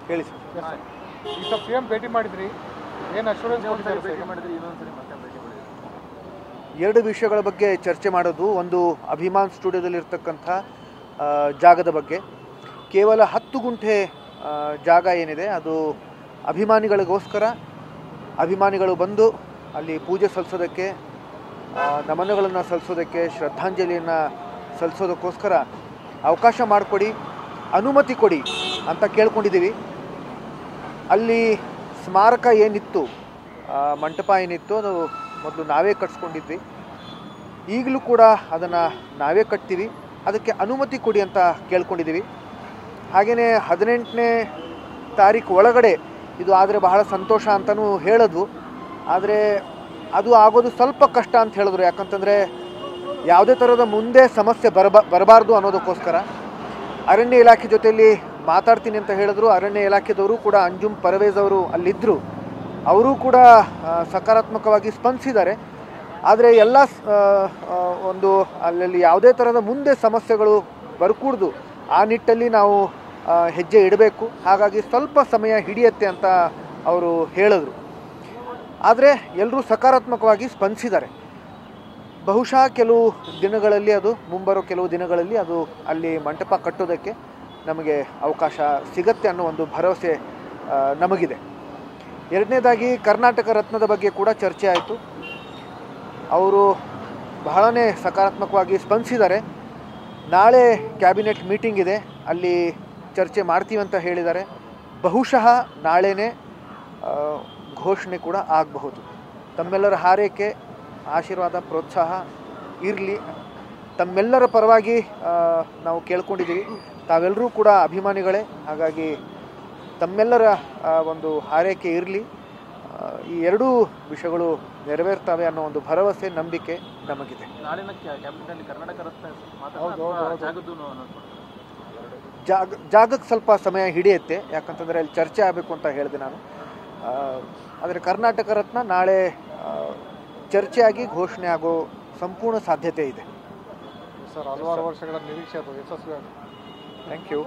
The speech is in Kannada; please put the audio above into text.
ಹೇಳಿ ಸರ್. ಈಗ ಸಿಎಂ ಭೇಟಿ ಮಾಡಿದ್ರಿ, ಏನು ಅಶ್ಯೂರೆನ್ಸ್ ಮಾಡಿದ್ರಿ? ಎರಡು ವಿಷಯಗಳ ಬಗ್ಗೆ ಚರ್ಚೆ ಮಾಡೋದು. ಒಂದು ಅಭಿಮಾನ್ ಸ್ಟುಡಿಯೋದಲ್ಲಿರ್ತಕ್ಕಂಥ ಜಾಗದ ಬಗ್ಗೆ. ಕೇವಲ 10 ಗುಂಟೆ ಜಾಗ ಏನಿದೆ ಅದು ಅಭಿಮಾನಿಗಳಿಗೋಸ್ಕರ, ಅಭಿಮಾನಿಗಳು ಬಂದು ಅಲ್ಲಿ ಪೂಜೆ ಸಲ್ಲಿಸೋದಕ್ಕೆ, ನಮನಗಳನ್ನು ಸಲ್ಲಿಸೋದಕ್ಕೆ, ಶ್ರದ್ಧಾಂಜಲಿಯನ್ನು ಸಲ್ಲಿಸೋದಕ್ಕೋಸ್ಕರ ಅವಕಾಶ ಮಾಡಿಕೊಡಿ, ಅನುಮತಿ ಕೊಡಿ ಅಂತ ಕೇಳ್ಕೊಂಡಿದ್ದೀವಿ. ಅಲ್ಲಿ ಸ್ಮಾರಕ ಏನಿತ್ತು, ಮಂಟಪ ಏನಿತ್ತು, ಅದು ಮೊದಲು ನಾವೇ ಕಟ್ಸ್ಕೊಂಡಿದ್ವಿ. ಈಗಲೂ ಕೂಡ ಅದನ್ನು ನಾವೇ ಕಟ್ತೀವಿ. ಅದಕ್ಕೆ ಅನುಮತಿ ಕೊಡಿ ಅಂತ ಕೇಳ್ಕೊಂಡಿದ್ದೀವಿ. ಹಾಗೆಯೇ 18ನೇ ತಾರೀಕು ಒಳಗಡೆ ಇದು ಆದರೆ ಬಹಳ ಸಂತೋಷ ಅಂತಲೂ ಹೇಳಿದ್ವು. ಆದರೆ ಅದು ಆಗೋದು ಸ್ವಲ್ಪ ಕಷ್ಟ ಅಂತ ಹೇಳಿದ್ರು. ಯಾಕಂತಂದರೆ ಯಾವುದೇ ಥರದ ಮುಂದೆ ಸಮಸ್ಯೆ ಬರಬಾರ್ದು ಅನ್ನೋದಕ್ಕೋಸ್ಕರ ಅರಣ್ಯ ಇಲಾಖೆ ಜೊತೆಯಲ್ಲಿ ಮಾತಾಡ್ತೀನಿ ಅಂತ ಹೇಳಿದ್ರು. ಅರಣ್ಯ ಇಲಾಖೆದವರು ಕೂಡ ಅಂಜುಮ್ ಪರ್ವೇಜ್ ಅವರು ಅಲ್ಲಿದ್ದರು. ಅವರು ಕೂಡ ಸಕಾರಾತ್ಮಕವಾಗಿ ಸ್ಪಂದಿಸಿದ್ದಾರೆ. ಆದರೆ ಎಲ್ಲ ಒಂದು ಅಲ್ಲಲ್ಲಿ ಯಾವುದೇ ಥರದ ಮುಂದೆ ಸಮಸ್ಯೆಗಳು ಬರಕೂಡ್ದು ಆ ನಿಟ್ಟಲ್ಲಿ ನಾವು ಹೆಜ್ಜೆ ಇಡಬೇಕು. ಹಾಗಾಗಿ ಸ್ವಲ್ಪ ಸಮಯ ಹಿಡಿಯುತ್ತೆ ಅಂತ ಅವರು ಹೇಳಿದ್ರು. ಆದರೆ ಎಲ್ಲರೂ ಸಕಾರಾತ್ಮಕವಾಗಿ ಸ್ಪಂದಿಸಿದ್ದಾರೆ. ಬಹುಶಃ ಕೆಲವು ದಿನಗಳಲ್ಲಿ, ಅದು ಮುಂಬರೋ ಕೆಲವು ದಿನಗಳಲ್ಲಿ ಅದು ಅಲ್ಲಿ ಮಂಟಪ ಕಟ್ಟೋದಕ್ಕೆ ನಮಗೆ ಅವಕಾಶ ಸಿಗತ್ತೆ ಅನ್ನೋ ಒಂದು ಭರವಸೆ ನಮಗಿದೆ. ಎರಡನೇದಾಗಿ ಕರ್ನಾಟಕ ರತ್ನದ ಬಗ್ಗೆ ಕೂಡ ಚರ್ಚೆ ಆಯಿತು. ಅವರು ಬಹಳನೇ ಸಕಾರಾತ್ಮಕವಾಗಿ ಸ್ಪಂದಿಸಿದ್ದಾರೆ. ನಾಳೆ ಕ್ಯಾಬಿನೆಟ್ ಮೀಟಿಂಗ್ ಇದೆ, ಅಲ್ಲಿ ಚರ್ಚೆ ಮಾಡ್ತೀವಿ ಅಂತ ಹೇಳಿದ್ದಾರೆ. ಬಹುಶಃ ನಾಳೆನೇ ಘೋಷಣೆ ಕೂಡ ಆಗಬಹುದು. ತಮ್ಮೆಲ್ಲರ ಹಾರೈಕೆ, ಆಶೀರ್ವಾದ, ಪ್ರೋತ್ಸಾಹ ಇರಲಿ. ತಮ್ಮೆಲ್ಲರ ಪರವಾಗಿ ನಾವು ಕೇಳ್ಕೊಂಡಿದ್ದೀವಿ. ತಾವೆಲ್ಲರೂ ಕೂಡ ಅಭಿಮಾನಿಗಳೇ, ಹಾಗಾಗಿ ತಮ್ಮೆಲ್ಲರ ಒಂದು ಹಾರೈಕೆ ಇರಲಿ. ಈ ಎರಡೂ ವಿಷಯಗಳು ನೆರವೇರ್ತವೆ ಅನ್ನೋ ಒಂದು ಭರವಸೆ, ನಂಬಿಕೆ ನಮಗಿದೆ. ಜಾಗಕ್ಕೆ ಸ್ವಲ್ಪ ಸಮಯ ಹಿಡಿಯುತ್ತೆ, ಯಾಕಂತಂದರೆ ಅಲ್ಲಿ ಚರ್ಚೆ ಆಗಬೇಕು ಅಂತ ಹೇಳಿದೆ ನಾನು. ಆದರೆ ಕರ್ನಾಟಕ ರತ್ನ ನಾಳೆ ಚರ್ಚೆಯಾಗಿ ಘೋಷಣೆ ಆಗೋ ಸಂಪೂರ್ಣ ಸಾಧ್ಯತೆ ಇದೆ. ಸರ್, ಹಲವಾರು ವರ್ಷಗಳ ನಿರೀಕ್ಷೆ ಅದು ಯಶಸ್ವಿ. Thank you.